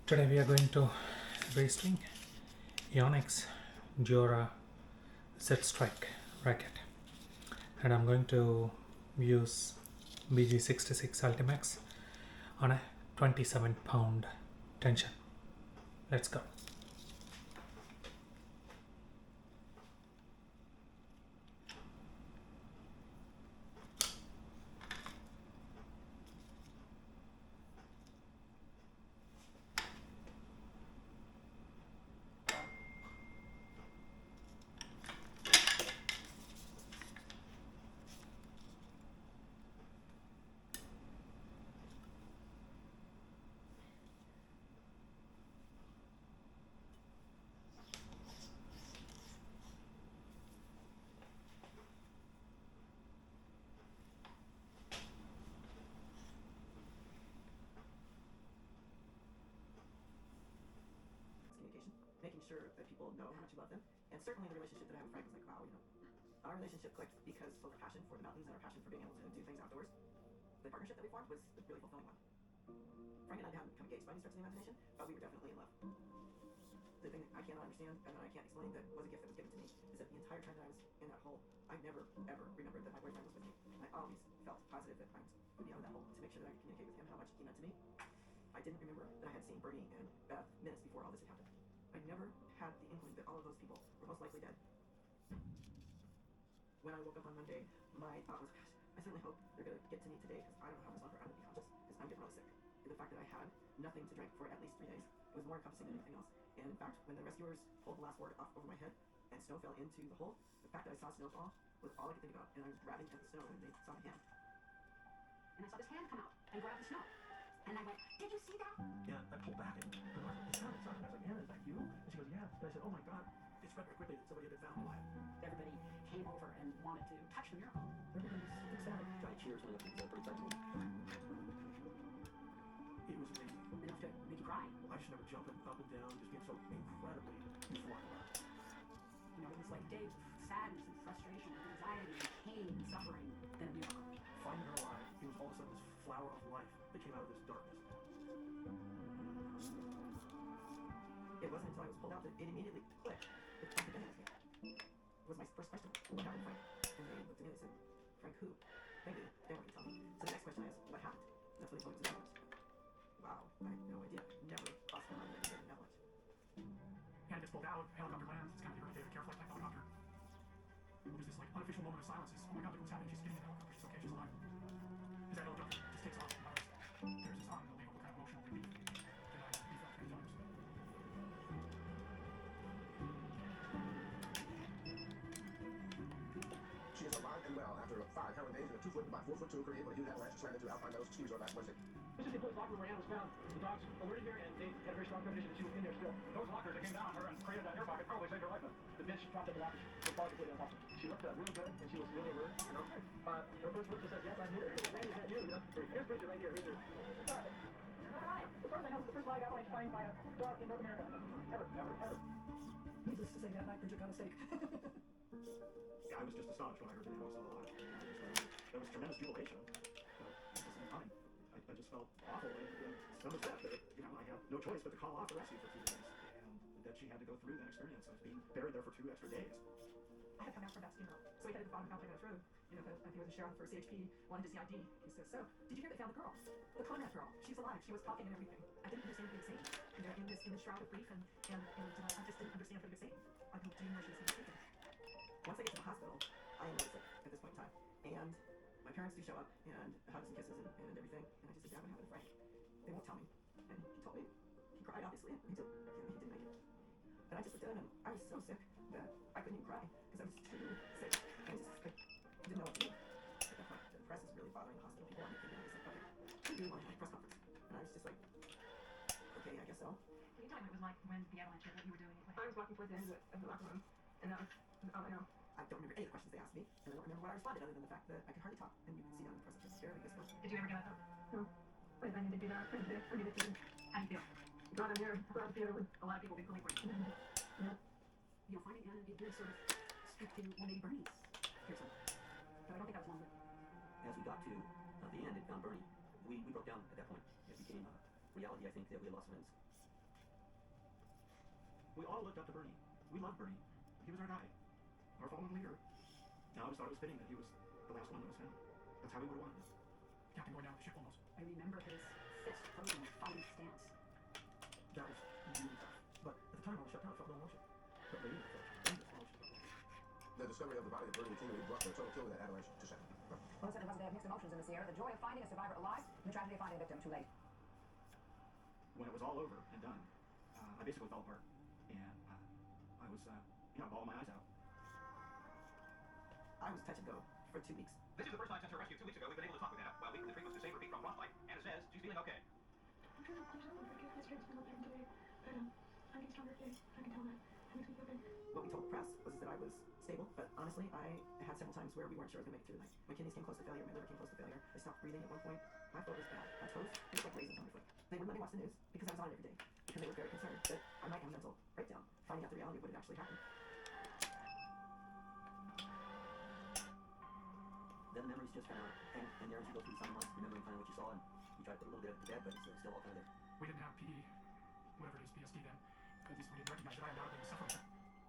Today we are going to restring Yonex DUORA Z-Strike racket, and I'm going to use BG66 Ultimax on a 27-pound tension. Let's go. Communication, making sure that people know how much you love them, and certainly the relationship that I have with Frank was like, wow, our relationship clicked because both our passion for the mountains and our passion for being able to do things outdoors, the partnership that we formed was a really fulfilling one. Frank and I hadn't become engaged by any stretch of the imagination, but we were definitely in love. The thing that I cannot understand and that I can't explain that was a gift that was given to me is that the entire time that I was in that hole, I never ever remembered that my boyfriend was with me. I always felt positive that I would be out of that hole to make sure that I could communicate with him how much he meant to me. I didn't remember that I had seen Bernie and Beth minutes before all this had happened. I never had the inkling that all of those people were most likely dead. When I woke up on Monday, my thought was, gosh, I certainly hope they're going to get to me today because I don't know how much longer I'm going to be conscious because I'm getting really sick. And the fact that I had nothing to drink for at least 3 days was more encompassing than anything else. And in fact, when the rescuers pulled the last board off over my head and snow fell into the hole, the fact that I saw snow fall was all I could think about. And I was grabbing at the snow when they saw my hand. And I saw this hand come out and grab the snow. And I went, did you see that? Yeah, I pulled back and it's not. I was like, Anna, is that you? And she goes, yeah. And I said, oh my God, it spread very quickly that somebody had been found alive. Everybody came over and wanted to touch the miracle. Everybody was ecstatic. Johnny cheers when it was pretty exciting. It was amazing. Enough to make you cry. I just remember jumping up and down, just being so incredibly euphoric about it. You know, it was like days of sadness and frustration and anxiety and pain and suffering. Then a miracle. Finding her alive, it was all of a sudden this flower of life that came out of this darkness. It wasn't until I was pulled out that it immediately clicked that something had happened. Was my first question. What happened, Frank? And they looked at me and they said, Frank who? Thank you. They weren't going to tell me. So the next question I asked, what happened? And that's when they told me it was a divorce. Wow, I had no idea. Never crossed my mind that I didn't know much. Hannah gets pulled out, helicopter lands, it's kind of David Care flight helicopter. There's this like unofficial moment of silence. It's, oh my God, look what's happening. She's getting in the helicopter. She's okay. She's alive. As that helicopter just takes off, there's this unbelievable kind of emotional relief that we felt many times. She is alive and well after 5 harrowing days in a 2-foot by 4'2" Korean when a huge avalanche slammed into Alpine Meadows ski resort last Wednesday. This is the employee's locker room where Anna was found. The dogs alerted her and they had a very strong premonition that she was in there still. Those lockers that came down on her and created that air pocket probably saved her life. The bitch dropped up the lockers. The body completely unconscious. She looked really good and she was really alert. You know, her first word just said, yes, I'm here. Randy, is that you? Here's Bridget right here. Here's her. The first I know was the first flag avalanche find by a dog in North America. Ever. Needless to say, that night Bridget got a steak. I was just astonished when I heard that Hannah was still alive. There was tremendous jubilation. At the same time, I just felt awful and so upset that, I had no choice but to call off the rescue for 2 days. And that she had to go through that experience of being buried there for 2 extra days. I had come out for Beth's funeral, so we headed to the bottom of Alpine Road. I think it was the sheriff for CHP wanted his ID. He says, so, did you hear they found the girl? The Conrad girl. She's alive. She was talking and everything. I didn't understand what he was saying. And they're in this shroud of grief and I just didn't understand what he was saying. I don't do know she was mistaken. Once I get to the hospital, I am really sick at this point in time. And my parents do show up and hugs and kisses and everything. And I just say, Dad, what happened to Frank? They won't tell me. And he told me. He cried, obviously, and he didn't make it. And I just looked at him and I was so sick that I couldn't even cry because I was too sick. I didn't know what to do. At that point, the press is really bothering the hospital. People wanted to come in and they said, okay, we really want to have a press conference. And I was just like, okay, I guess so. Can you tell me what it was like when the avalanche hit, what you were doing? I was walking towards the end of the locker room, and that was all I know. I don't remember any of the questions they asked me, and I don't remember what I responded other than the fact that I could hardly talk, and you could see on the press just barely whisper. Did you ever get out of No. But I needed to do that. I needed to. How do you feel? God, I'm here. God, feel. A lot of people have been pulling for you. Yeah. You'll find it Anna did sort of speak to 180 Bernie's person. But I don't think that was long. As we got to the end and found Bernie, we broke down at that point. It became reality, I think, that we had lost friends. We all looked up to Bernie. We loved Bernie. He was our guy, our fallen leader. And I always thought it was fitting that he was the last one that was found. That's how we would have wanted it. Captain going down with the ship almost. I remember his fist frozen, fighting stance. That was really tough. But at the time I was shut down, I felt no emotion. But later, I felt tremendous emotion. The discovery of the body of Bernie seemingly brought the total kill of that adoration to second. Well, it certainly was a day of mixed emotions in the Sierra. The joy of finding a survivor alive, and the tragedy of finding a victim too late. When it was all over and done, I basically fell apart. And I was, bawling my eyes out. I was touch and go for 2 weeks. This is the first time since her rescue 2 weeks ago we've been able to talk with Anna. While weekly the treatment was to save her feet from frostbite, Anna says she's feeling okay. I'm feeling better. My strength's been up today, but I'm getting stronger today. I can tell that. It makes me feel good. What we told the press was that I was stable, but honestly, I had several times where we weren't sure I was going to make it through the night. My kidneys came close to failure, my liver came close to failure. I stopped breathing at one point. My throat was bad. My toes looked like raisins on my foot. They wouldn't let me watch the news because I was on it every day, because they were very concerned that I might have a mental breakdown, finding out the reality of what had actually happened. Then the memories just kind of hang in there as you go through the summer months, remembering kind of what you saw, and you try to put a little bit to bed, but it's still all kind of there. We didn't have PD, whatever it is, PSD then. At least we didn't recognize that I had now been suffering.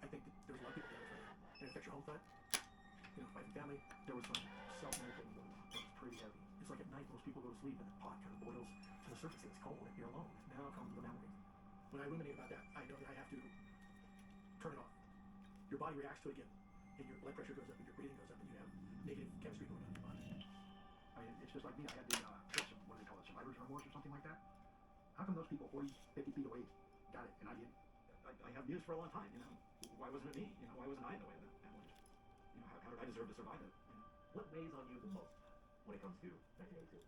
I think that there was a lot of people dealing with it. And it affects your home thought. Wife and family. There was some self-medicating that was pretty heavy. It's like at night, most people go to sleep and the pot kind of boils to the surface and it's cold and you're alone. Now comes the memory. When I ruminate about that, I know that I have to turn it off. Your body reacts to it again. And your blood pressure goes up and your breathing goes up and you have negative chemistry going on in your body. I mean, it's just like me. I had the, what do they call it, survivor's remorse or something like that? How come those people 40, 50 feet away got it and I didn't? I have news for a long time, Why wasn't it me? Why wasn't I in the way of that avalanche? How did I deserve to survive it? What weighs on you the most when it comes to 1982?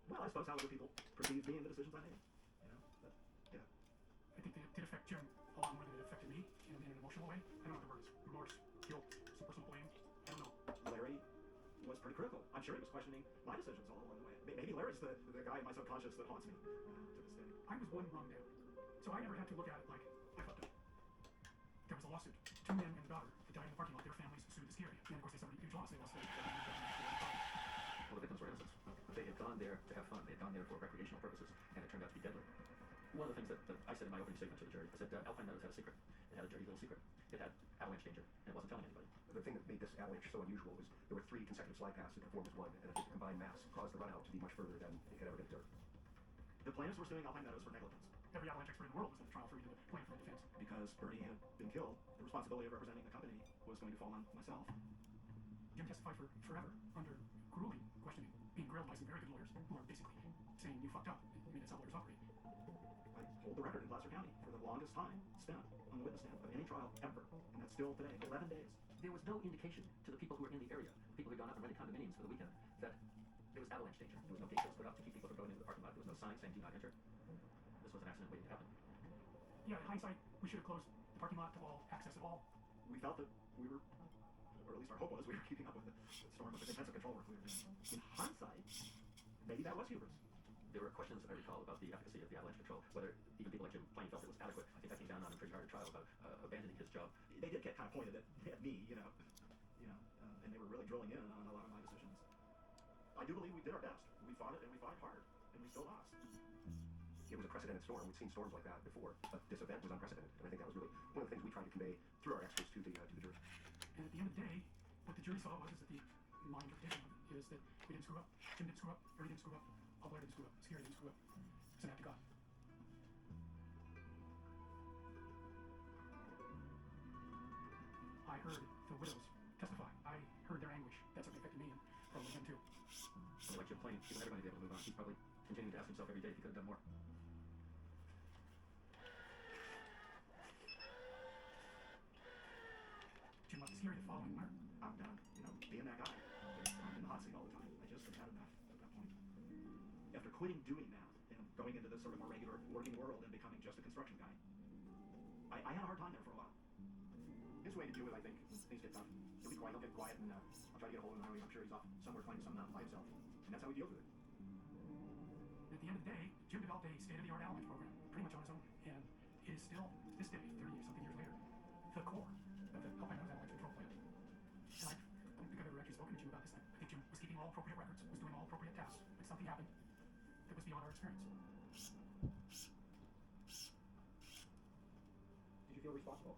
Well, I suppose how other people perceive me and the decisions I made. I think that it did affect Jim a lot more than it affected me in an emotional way. I don't know the words. Remorse, guilt, some personal blame. I don't know. Larry was pretty critical. I'm sure he was questioning my decisions all along the way. Maybe Larry's the guy in my subconscious that haunts me to this day. I was one rung down. So I never had to look at it like I fucked up. There was a lawsuit. 2 men and a daughter that died in the parking lot. Their families sued the Sierra. And of course they suffered a huge loss. They lost their Well, the victims were innocent. They had gone there to have fun. They had gone there for recreational purposes, and it turned out to be deadly. One of the things that I said in my opening statement to the jury, I said Alpine Meadows had a secret. It had a dirty little secret. It had avalanche danger, and it wasn't telling anybody. The thing that made this avalanche so unusual was there were 3 consecutive slide paths that performed as one, and I think the combined mass caused the runout to be much further than it had ever been observed. The plaintiffs were suing Alpine Meadows for negligence. Every avalanche expert in the world was in the trial for either the plaintiff or the defense. Because Bernie had been killed, the responsibility of representing the company was going to fall on myself. Jim testified for forever under grueling questioning, being grilled by some very good lawyers who are basically saying you fucked up. I mean, that's how lawyers operate. I hold the record in Placer County for the longest time spent on the witness stand of any trial ever, and that's still today, 11 days. There was no indication to the people who were in the area, people who had gone out and rented condominiums for the weekend, that there was avalanche danger. There was no gate that was put up to keep people from going into the parking lot. There was no sign saying do not enter. This was an accident waiting to happen. Yeah, in hindsight, we should have closed the parking lot to all access at all. We felt that we were, or at least our hope was, we were keeping up with the storm of the intensive control work we were doing. In hindsight, maybe that was hubris. There were questions, I recall, about the efficacy of the avalanche control, whether even people like Jim Plain felt it was adequate. I think that came down on him pretty hard at trial about abandoning his job. They did get kind of pointed at me, and they were really drilling in on a lot of my decisions. I do believe we did our best. We fought it, and we fought hard, and we still lost. It was a precedented storm. We'd seen storms like that before, but this event was unprecedented, and I think that was really one of the things we tried to convey through our experts to the jury. And at the end of the day, what the jury saw was that my interpretation of it is that we didn't screw up. Jim didn't screw up. Bernie didn't screw up. Paul Blair didn't screw up. Sierra didn't screw up. It's an act of God. I heard the widows testify. I heard their anguish. That certainly affected me and probably him too. Well, like Jim Plain, he wanted everybody to be able to move on. He's probably continuing to ask himself every day if he could have done more. Jim left the Sierra the following winter. I'm done, being that guy. I'm in the hot seat all the time. I just had enough at that point. After quitting doing that and going into this sort of more regular working world and becoming just a construction guy, I had a hard time there for a while. His way to do it, I think, things get tough. He'll be quiet, he'll get quiet, and I'll try to get a hold of him. I'm sure he's off somewhere finding something out by himself. And that's how he deals with it. At the end of the day, Jim developed a state-of-the-art avalanche program, pretty much on his own, and it is still, to this day, 30-something years later, the core of the Alpine Meadows avalanche control plan. And I don't think I've ever actually spoken to Jim about this thing. I think Jim was keeping all appropriate records, was doing all appropriate tasks, but something happened that was beyond our experience. responsible?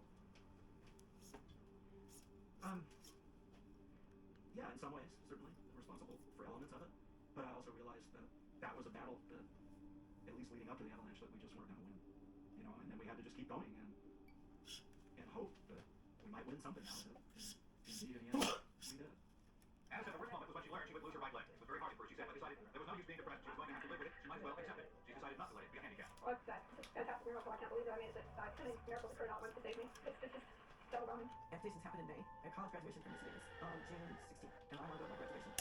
Yeah, in some ways, certainly responsible for elements of it. But I also realized that that was a battle that, at least leading up to the avalanche, that we just weren't going to win. You know, and then we had to just keep going and hope that we might win something out of it. And indeed, in the end, we did. Anna said the worst moment was when she learned she would lose her right leg. It was very hard at first, she said, but decided there was no use being depressed. She was going to have to live with it. She might as well accept it. She decided not to let it be a handicap. Well, that's a fantastic miracle. I can't believe that I made it. I couldn't miracles occurred not once to save me. It's just so overwhelming. Applications happened in May. At college graduation from Miss Davis on June 16th. And I want to go to my graduation.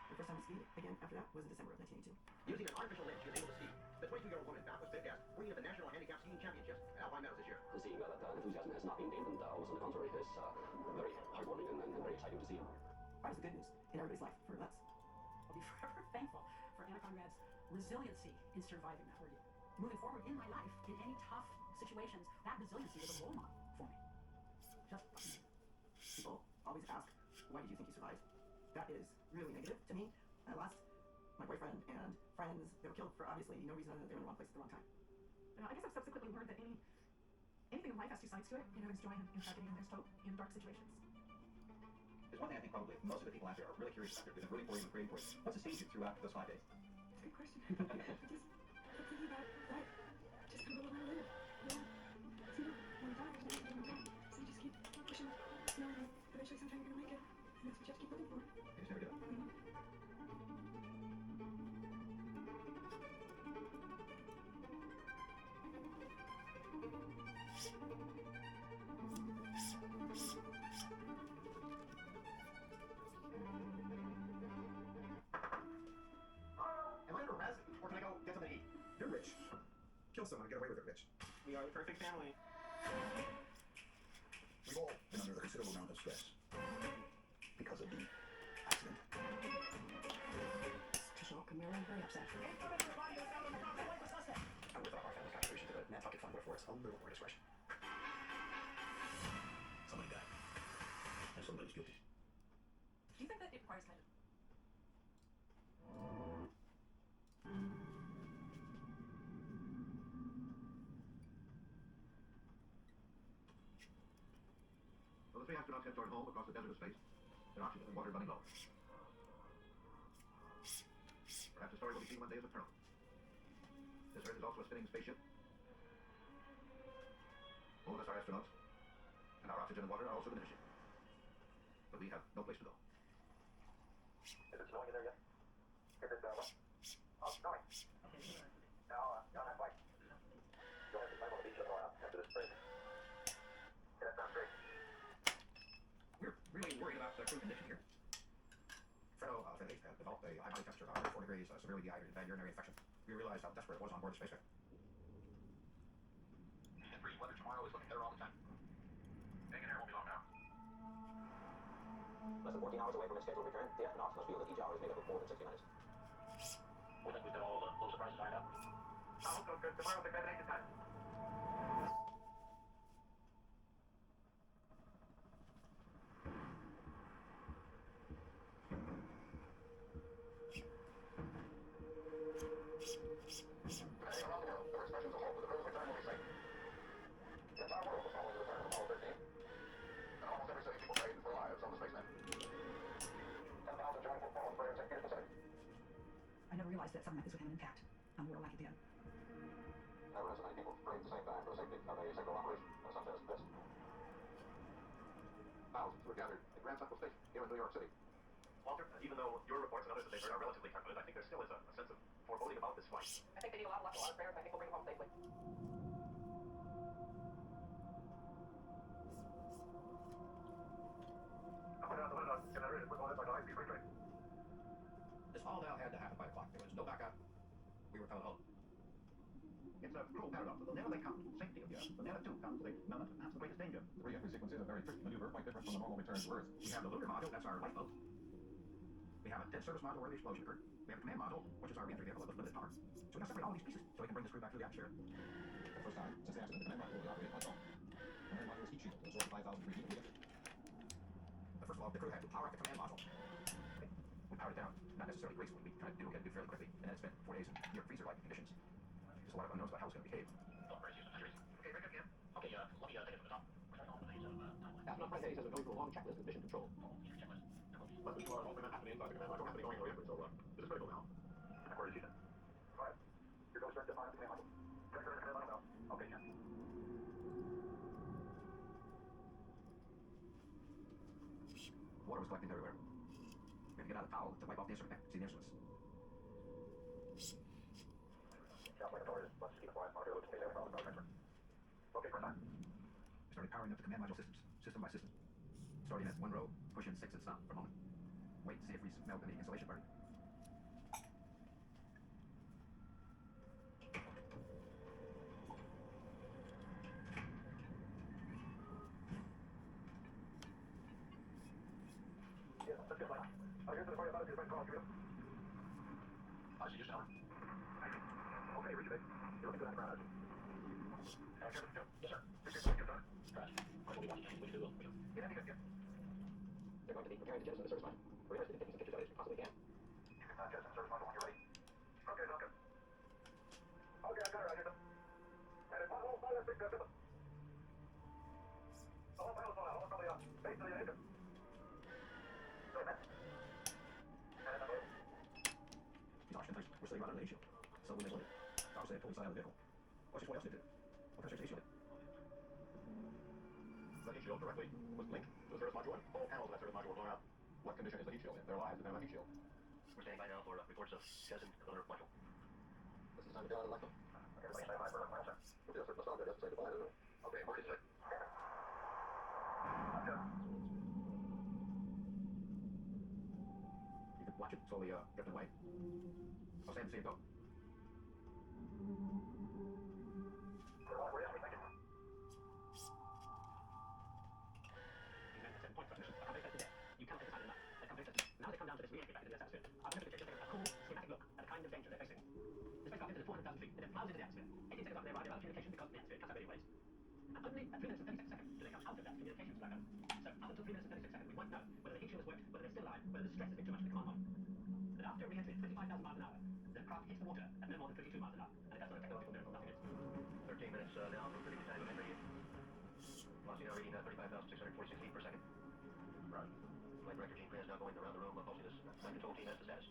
The first time I skied again after that was in December of 1982. Using an artificial limb, she was able to ski. The 22-year-old woman now was picked as queen of the National Handicap Skiing Championships at Alpine Meadows this year. Seeing that enthusiasm has not been dampened, almost on the contrary, is very heartwarming and very exciting to see. That was the good news in everybody's life for us. I'll be forever thankful for Anna Conrad's resiliency in surviving that ordeal. Moving forward in my life, in any tough situations, that resiliency was a role model for me. Just fucking People always ask, why did you think you survived? That is really negative to me. I lost my boyfriend and friends. They were killed for obviously no reason other than they were in the wrong place at the wrong time. I guess I've subsequently learned that anything in life has two sides to it. You know, there's joy and tragedy, and there's hope in dark situations. There's one thing I think probably most of the people out there are really curious about. They're really for you and praying for you. What's sustained you throughout those 5 days? It's a good question. I keep thinking about life. Just how little I live. You know, it's not when you die, there's nothing to die. So you just keep pushing, knowing that eventually sometime you're gonna make it. And that's what you have to keep looking for. You just never do it. Am I under arrest? Or can I go get something to eat? You're rich. Kill someone and get away with it, Rich. We are the perfect family. We've all been under a considerable amount of stress because of the accident. Shock and Mary, very upset. I would have thought our family's contribution to the Nantucket Fund were for us a little more discretion. Somebody died. And somebody's guilty. Do you think that it requires kind of Well, the three astronauts head toward home across the desert of space. Their oxygen and water running low. Perhaps the story will be seen one day as a pearl. This Earth is also a spinning spaceship. All of us are astronauts, and our oxygen and water are also diminishing. But we have no place to go. Is it snowing in there yet? Is it, what? Oh, it's snowing. Now, you're on that bike. You'll have to climb on the beach in Aurora after this break. Yeah, that sounds great. We're really worried about the crew condition here. Fredo Finley had developed a high body temperature of 104 degrees, severely dehydrated, bad urinary infection. We realized how desperate it was on board the spacecraft. And for weather tomorrow is looking better all the time. Hang in there, won't be long now. Less than 14 hours away from its scheduled return, the astronauts must feel that each hour is made up of more than 60 minutes. We think we've got all the little surprises lined up. I hope so, because tomorrow's examination time. Today, around the world, there were expressions of hope that the earth's return will be safe. The entire world was following the return of Apollo 13. And almost every city people prayed for lives on the spacenet. 10,000 joined for fallen prayers at beautiful city. I never realized that something like this would have an impact on the world like it did. Never has so many people prayed at the same time for the safety of a single operation such as this. Thousands were gathered at Grand Central Station here in New York City. Walter, even though your reports and others that they've heard are relatively confident, I think there still is a sense of foreboding about this flight. I think they need a lot of luck, a lot of prayers, and I think we'll bring them home safely. I'm going out the window and get ready to put all this like a high-speed freight train. This fall down had to happen by the clock. There was no backup. We were coming home. It's a cruel paradox. The nearer they come to the safety of the Earth, the nearer to comes the moment. That's the greatest danger. The re-entry sequence is a very tricky maneuver, quite different from the normal return to Earth. We have the lunar module, that's our lifeboat. We have a dead service module where the explosion occurred. We have a command module, which is our re-entry vehicle with limited power. So we have to separate all these pieces so we can bring this crew back through the atmosphere. For the first time since the accident, the command module will operate on its own. The command module is heat shielded to absorb 5,000 degrees heat immediately. But first of all, the crew had to power up the command module. We powered it down, not necessarily gracefully. We tried to do it fairly quickly, and then it spent 4 days in near freezer-like conditions. There's a lot of unknowns about how it's going to behave. Don't brace yourself. Okay, let me take it from the top. We're starting off with a timeline. After my day says we're going through a long checklist of mission control. Lessons you are ultimate happening inside the command module happening going away, so this is critical now. Where is he then? Alright. You're going straight to fire the command module. Check the command module now. Okay, Jen. Water was collecting everywhere. We had to get out of the towel to wipe off the instrument. See the instruments. Sounds like authorities. Let's keep quiet. Monitor looks to be from the transfer. Okay, first time. We started powering up the command module systems, system by system. Starting at one row, push in 6 and stop for a moment. Wait to see if we smell any insulation burning. Yeah, let's get light. Here's the fire about it. Call you. I see you now. Okay, Richard, you're looking for that ground. Action. Yes, sir. You're done. Crash. I will be watching. We do. Get anything good. They're going to be preparing to jettison the service line. We're interested in taking some pictures of it as we possibly can. You can jettison the service line when you're ready. Okay, Duncan. Okay, I got it, Roger. And if all fire six system. All fire fire. All probably base to the engine. So that's. And another. We're sitting right under the heat shield. So when they loaded, I was saying pull the side of the vehicle. Watch what else they did. What pressure heat shield? The heat shield directly was linked to the service module. All panels of that service module were blown out. What condition is the heat shield in? Their lives depend on the heat shield. We're standing by now for reports of jettison of another module. This is time to get out and elect them. Everybody stand by for a final check. Yes, sir. Let's not get say goodbye, isn't it? Okay, Mark is it. You can watch it slowly drifting away. I'll stand and see it go. Where is we thinking? You can't take the time enough. Now they come down to this re-entry back into the atmosphere. I'm going to take a cool, schematic look at the kind of danger they're facing. The spacecraft gets to 400,000 feet, and then plows into the atmosphere. 18 seconds after they arrive, they're out of communication because the atmosphere cuts out radio waves. And only at 3 minutes and 36 seconds do they come out of that communications blackout. So up until 3 minutes and 36 seconds, we won't know whether the heat shield has worked, whether they're still alive, whether the stress has been too much for the command module. But after re-entry at 25,000 miles an hour, the craft hits the water at no more than 32 miles an hour, and it does not a technological miracle, nothing is. 13 minutes now from predicted time of entry. Velocity now reading 35,646 feet per second. Right. Flight director Gene Grant is now going around the room, posting this flight control team as to status.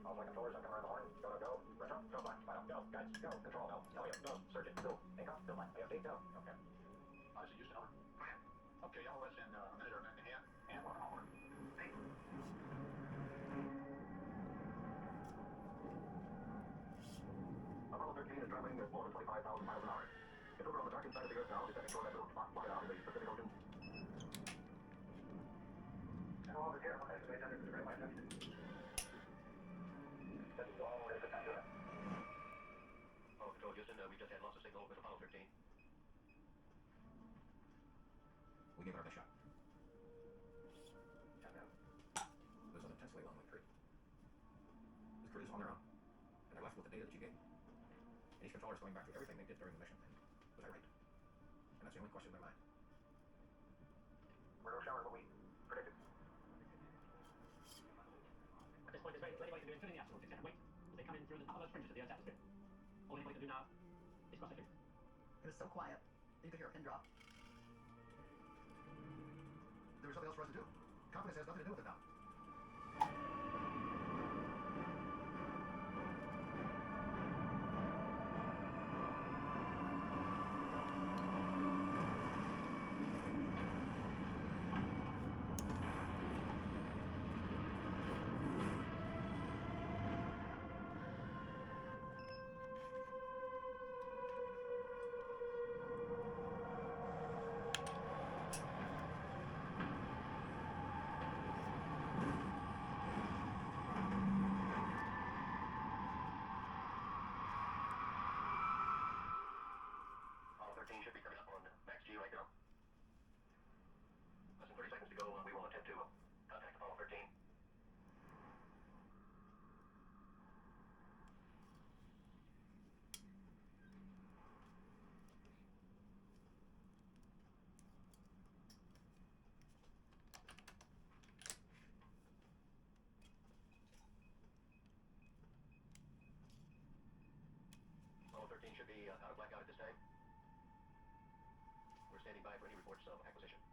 All flight controllers, I'm coming around the horn. Go, go. Retro, go, fly, final, go. Guides, go. Control, go. Elliot, go. Surgeon, go. Inco, go, fly. AFD, go. Okay. Odyssey, Houston, over. Okay, I'll let in a minute or a minute and a half. And 1 hour. Apollo 13 is traveling at more than 25,000 miles an hour. It's over on the darkened side of the Earth now, detecting short evidence spot fly out in the Pacific Ocean. And all over here, okay, so they done it for the great white junction. This is all the way to the time to it. Apollo Control, Houston, we've just had lots of signal with Apollo 13. We gave it our best shot. And then, It was an intensely long trip. The crew is on their own, and they're left with the data that you gave. And each controller is going back through everything they did during the mission. Was I right? And that's the only question in their mind. we're no shower, but we predicted. At this point, there's very little anybody can do in filling the absolute except wait as they come in through the uppermost fringes of the Earth's atmosphere. All anybody can do now is cross their fingers. It was so quiet, you could hear a pin drop. There was nothing else for us to do. Confidence has nothing to do with it now. standing by for any reports of acquisition.